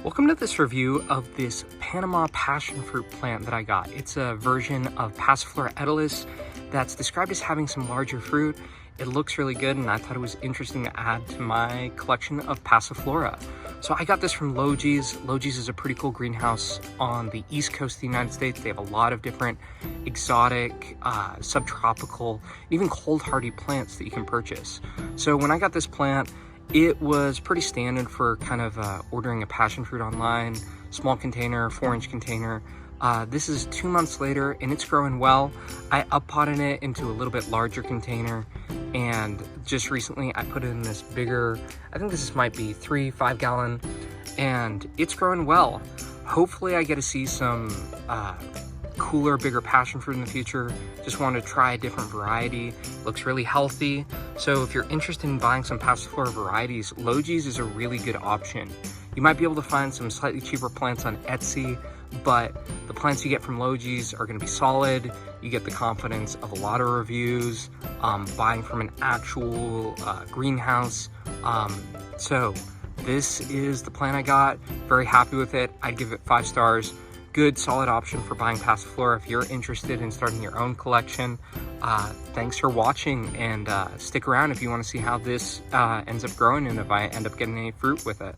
Welcome to this review of this Panama Passionfruit plant that I got. It's a version of Passiflora etilis that's described as having some larger fruit. It looks really good and I thought it was interesting to add to my collection of Passiflora. So I got this from Logie's. Logie's is a pretty cool greenhouse on the east coast of the United States. They have a lot of different exotic, subtropical, even cold hardy plants that you can purchase. So when I got this plant, it was pretty standard for kind of ordering a passion fruit online, small container, 4-inch container. This is 2 months later and it's growing well. I up-potted it into a little bit larger container, and just recently I put it in this bigger, I think this might be 3-5 gallon, and it's growing well. Hopefully I get to see some cooler, bigger passion fruit in the future. Just want to try a different variety. Looks really healthy. So if you're interested in buying some Passiflora varieties, Logie's is a really good option. You might be able to find some slightly cheaper plants on Etsy, but the plants you get from Logie's are going to be solid. You get the confidence of a lot of reviews, buying from an actual greenhouse. So this is the plant I got. Very happy with it. I'd give it 5 stars. Good, solid option for buying Passiflora if you're interested in starting your own collection. Thanks for watching, and stick around if you want to see how this ends up growing and if I end up getting any fruit with it.